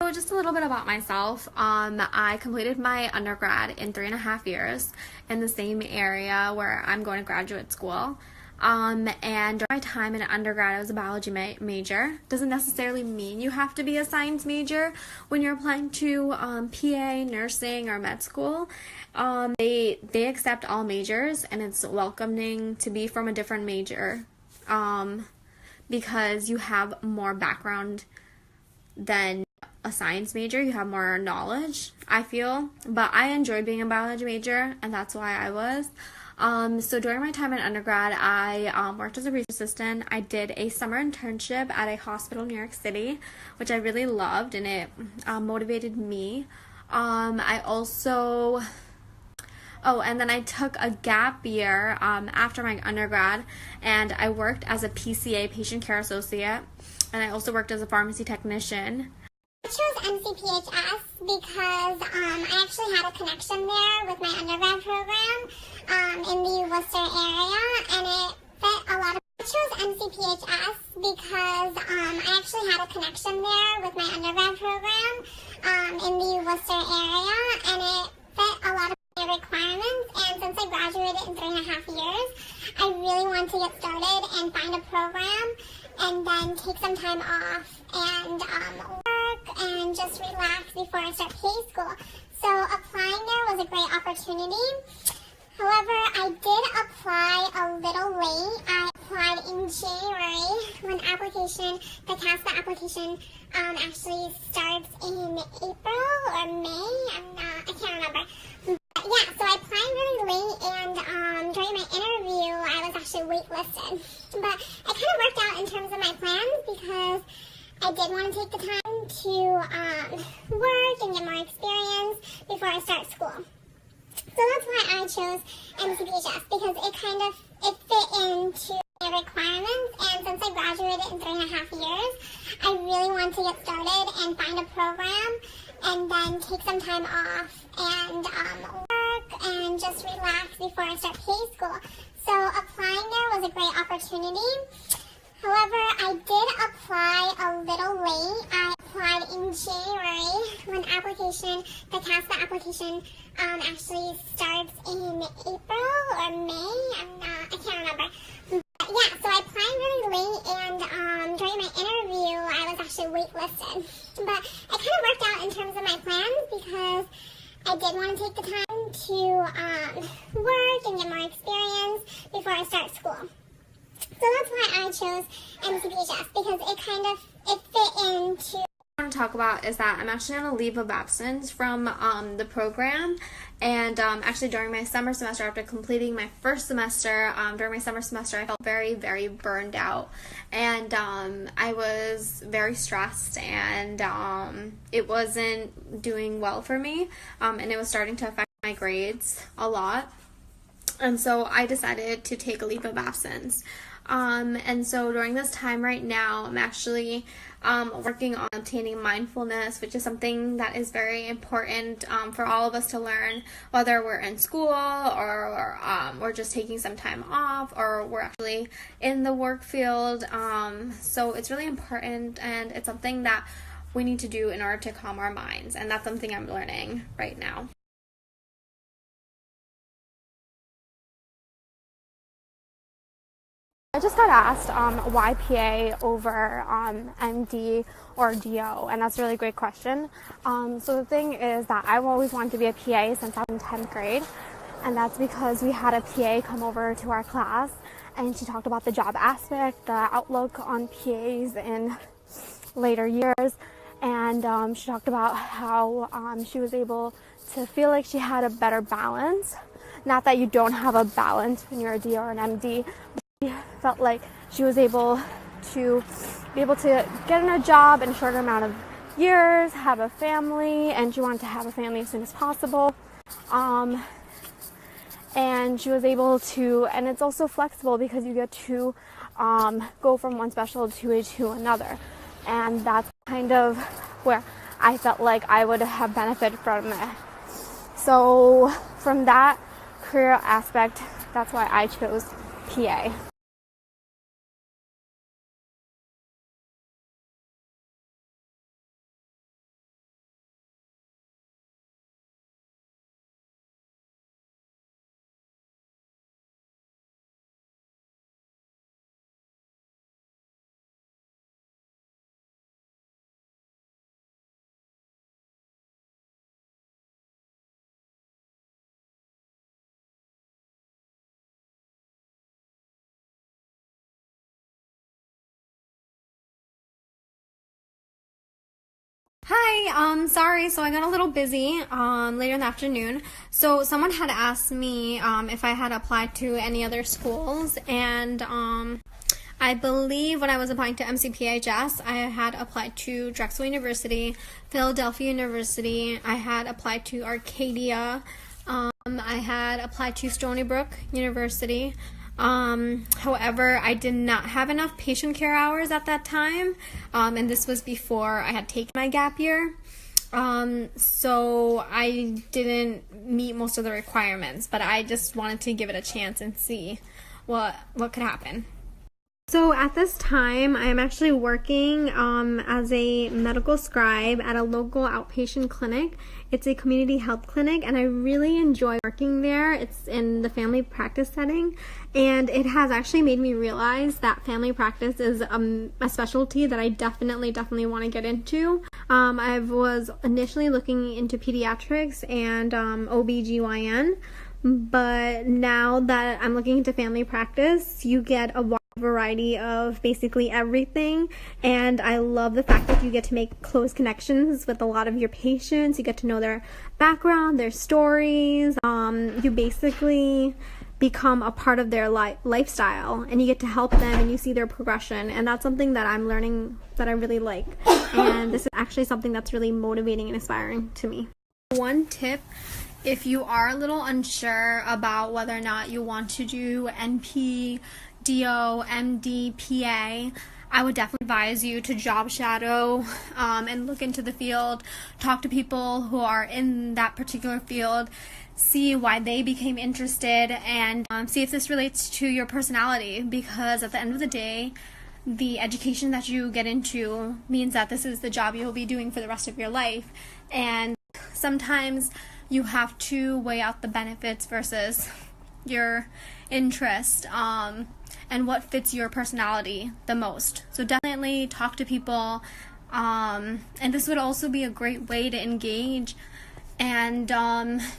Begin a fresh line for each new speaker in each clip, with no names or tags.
So just a little bit about myself. I completed my undergrad in 3.5 years in the same area where I'm going to graduate school. And during my time in undergrad, I was a biology major. Doesn't necessarily mean you have to be a science major when you're applying to PA, nursing, or med school. They accept all majors, and it's welcoming to be from a different major because you have more background than a science major. You have more knowledge, I feel, but I enjoyed being a biology major, and that's why I was. So during my time in undergrad, I worked as a research assistant. I did a summer internship at a hospital in New York City, which I really loved, and it motivated me. I also and then I took a gap year after my undergrad, and I worked as a PCA, patient care associate, and I also worked as a pharmacy technician.
I chose NCPHS because I actually had a connection there with my undergrad program in the Worcester area, and it fit a lot of. I chose NCPHS because I actually had a connection there with my undergrad program in the Worcester area, and it fit a lot of my requirements. And since I graduated in 3.5 years, I really want to get started and find a program and then take some time off and and just relax before I start PA school. So applying there was a great opportunity. However, I did apply a little late. I applied in January when the CASPA application actually starts in April or May. I can't remember. But yeah, so I applied really late, and during my interview, I was actually waitlisted. But it kind of worked out in terms of my plans because I did want to take the time to work and get more experience before I start school. So that's why I chose NCPHS, because it fit into my requirements, and since I graduated in 3.5 years, I really want to get started and find a program and then take some time off and work and just relax before I start PA school. So applying there was a great opportunity. However, I did apply a little late. I applied in January when the CASPA application actually starts in April or May. I can't remember. But yeah, so I applied really late, and during my interview, I was actually waitlisted. But it kind of worked out in terms of my plans because I did want to take the time to work and get more experience before I start school. So that's why I chose NCPHS, because it fit into.
What I want to talk about is that I'm actually on a leave of absence from the program, and actually during my summer semester, after completing my first semester, during my summer semester, I felt very, very burned out, and I was very stressed, and it wasn't doing well for me, and it was starting to affect my grades a lot. And so I decided to take a leave of absence. And so during this time right now, I'm actually working on obtaining mindfulness, which is something that is very important for all of us to learn, whether we're in school or we're just taking some time off or we're actually in the work field. So it's really important, and it's something that we need to do in order to calm our minds, and that's something I'm learning right now. I just got asked why PA over MD or DO, and that's a really great question. So the thing is that I've always wanted to be a PA since I was in 10th grade, and that's because we had a PA come over to our class, and she talked about the job aspect, the outlook on PAs in later years, and she talked about how she was able to feel like she had a better balance. Not that you don't have a balance when you're a DO or an MD, she felt like she was able to get in a job in a shorter amount of years, have a family, and she wanted to have a family as soon as possible. And she was able to, and it's also flexible because you get to go from one specialty to another. And that's kind of where I felt like I would have benefited from it. So from that career aspect, that's why I chose PA. Hi, sorry, so I got a little busy later in the afternoon. So someone had asked me if I had applied to any other schools, and I believe when I was applying to MCPHS, I had applied to Drexel University, Philadelphia University, I had applied to Arcadia, I had applied to Stony Brook University. However, I did not have enough patient care hours at that time, and this was before I had taken my gap year. So I didn't meet most of the requirements, but I just wanted to give it a chance and see what could happen. So at this time, I am actually working as a medical scribe at a local outpatient clinic. It's a community health clinic, and I really enjoy working there. It's in the family practice setting, and it has actually made me realize that family practice is a specialty that I definitely want to get into. I was initially looking into pediatrics and OBGYN, but now that I'm looking into family practice, you get a wide variety of basically everything, and I love the fact that you get to make close connections with a lot of your patients. You get to know their background, their stories. You basically become a part of their lifestyle, and you get to help them, and you see their progression, and that's something that I'm learning that I really like, and this is actually something that's really motivating and inspiring to me. One tip: if you are a little unsure about whether or not you want to do NP, DO, MD, PA, I would definitely advise you to job shadow and look into the field, talk to people who are in that particular field, see why they became interested, and see if this relates to your personality, because at the end of the day, the education that you get into means that this is the job you'll be doing for the rest of your life, and sometimes you have to weigh out the benefits versus your interest and what fits your personality the most. So definitely talk to people, and this would also be a great way to engage and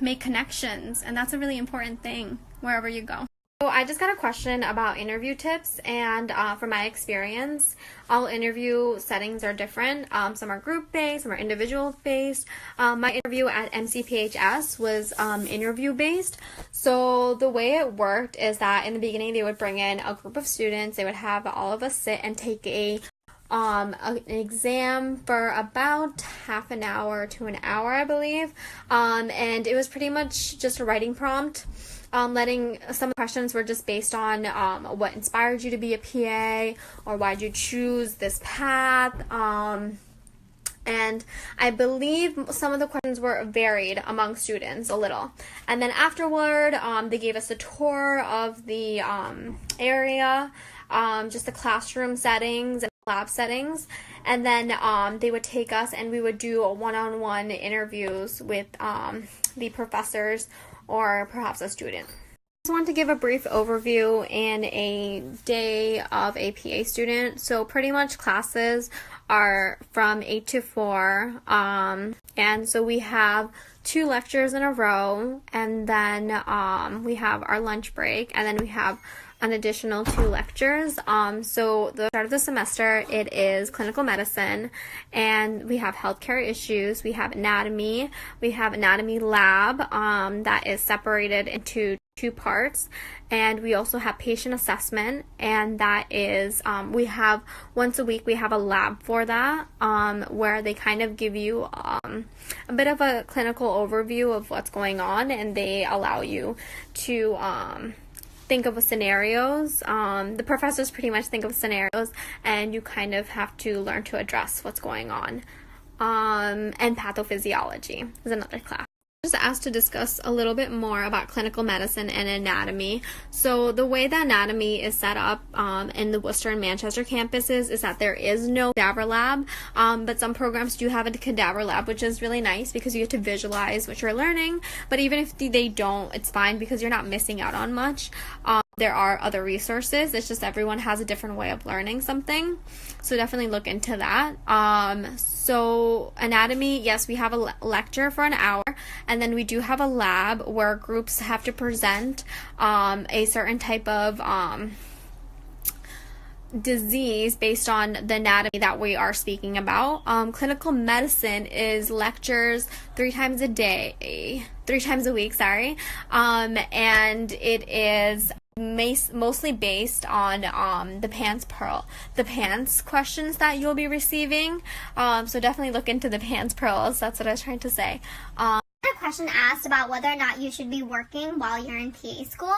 make connections, and that's a really important thing wherever you go. So I just got a question about interview tips, and from my experience, all interview settings are different. Some are group-based, some are individual-based. My interview at MCPHS was interview-based. So the way it worked is that in the beginning, they would bring in a group of students. They would have all of us sit and take an exam for about half an hour to an hour, I believe. And it was pretty much just a writing prompt. Some of the questions were just based on what inspired you to be a PA, or why did you choose this path. And I believe some of the questions were varied among students a little. And then afterward, they gave us a tour of the area, just the classroom settings and lab settings. And then they would take us and we would do one-on-one interviews with the professors or perhaps a student. I just want to give a brief overview in a day of a PA student. So pretty much classes are from 8 to 4, and so we have 2 lectures in a row, and then we have our lunch break, and then we have an additional 2 lectures. So the start of the semester, it is clinical medicine, and we have healthcare issues, we have anatomy lab that is separated into 2 parts, and we also have patient assessment, and that is we have once a week we have a lab for that, where they kind of give you a bit of a clinical overview of what's going on, and they allow you to think of scenarios. The professors pretty much think of scenarios, and you kind of have to learn to address what's going on. And pathophysiology is another class. Just asked to discuss a little bit more about clinical medicine and anatomy. So the way that anatomy is set up in the Worcester and Manchester campuses is that there is no cadaver lab, but some programs do have a cadaver lab, which is really nice because you get to visualize what you're learning. But even if they don't, it's fine because you're not missing out on much. There are other resources. It's just everyone has a different way of learning something. So definitely look into that. So anatomy, yes, we have a lecture for an hour, and then we do have a lab where groups have to present a certain type of disease based on the anatomy that we are speaking about. Clinical medicine is lectures 3 times a week, and it is mostly based on the PANCE questions that you'll be receiving. So definitely look into the PANCE pearls. That's what I was trying to say.
A question asked about whether or not you should be working while you're in PA school,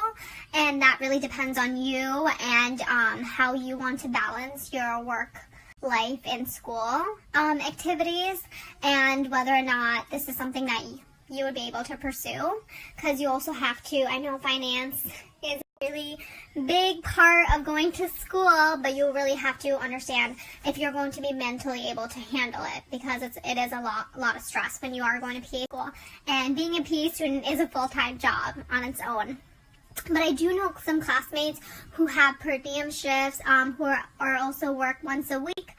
and that really depends on you and how you want to balance your work life and school activities, and whether or not this is something that you would be able to pursue, because you also have to, I know finance is a really big part of going to school, but you really have to understand if you're going to be mentally able to handle it, because it is a lot of stress when you are going to PA school, and being a PA student is a full-time job on its own. But I do know some classmates who have per diem shifts, who are also work once a week,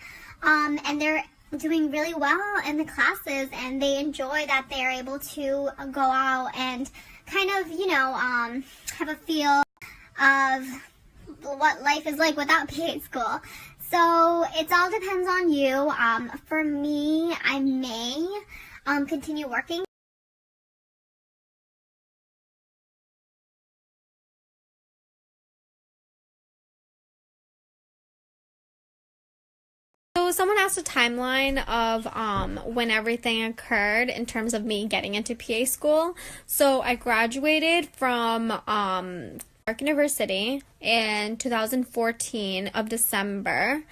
and they're doing really well in the classes, and they enjoy that they're able to go out and kind of, have a feel of what life is like without PA school. So it all depends on you. For me, I may continue working.
So someone asked a timeline of when everything occurred in terms of me getting into PA school. So I graduated from Clark University in 2014 of December.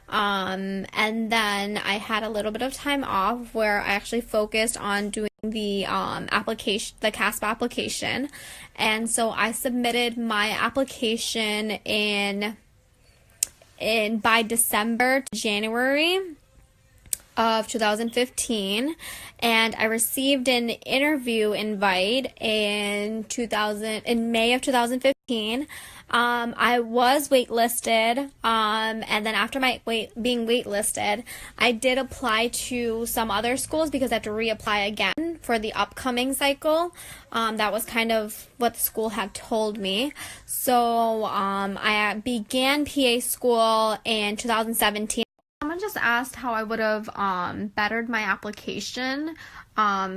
And then I had a little bit of time off where I actually focused on doing the application, the CASP application. And so I submitted my application by December to January of 2015, and I received an interview invite in May of 2015. I was waitlisted, and then after being waitlisted, I did apply to some other schools because I had to reapply again for the upcoming cycle. That was kind of what the school had told me. So I began PA school in 2017. Someone just asked how I would have bettered my application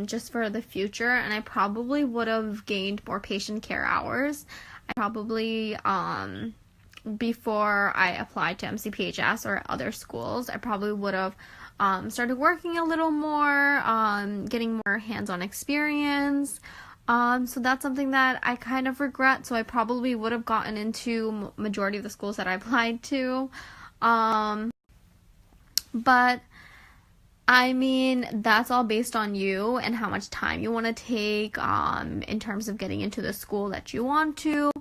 just for the future, and I probably would have gained more patient care hours. I probably, before I applied to MCPHS or other schools, I probably would have started working a little more, getting more hands-on experience. So that's something that I kind of regret. So I probably would have gotten into majority of the schools that I applied to. But I mean, that's all based on you and how much time you want to take in terms of getting into the school that you want to.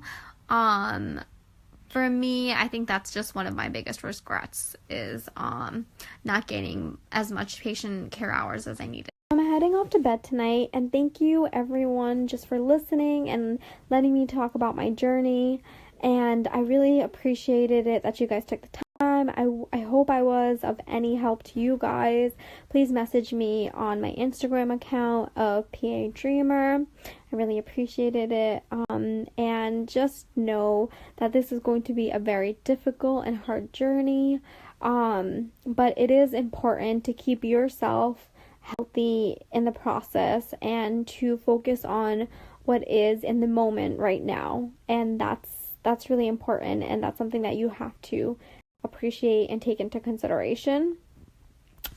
For me, I think that's just one of my biggest regrets is not gaining as much patient care hours as I needed. I'm heading off to bed tonight, and thank you everyone just for listening and letting me talk about my journey. And I really appreciated it that you guys took the time. I hope I was of any help to you guys. Please message me on my Instagram account of PA Dreamer. I really appreciated it. And just know that this is going to be a very difficult and hard journey. But it is important to keep yourself healthy in the process and to focus on what is in the moment right now. And that's really important, and that's something that you have to appreciate and take into consideration.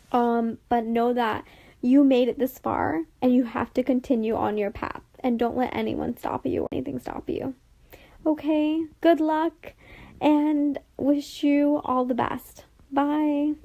But know that you made it this far, and you have to continue on your path, and don't let anyone stop you or anything stop you. Okay, good luck, and wish you all the best. Bye.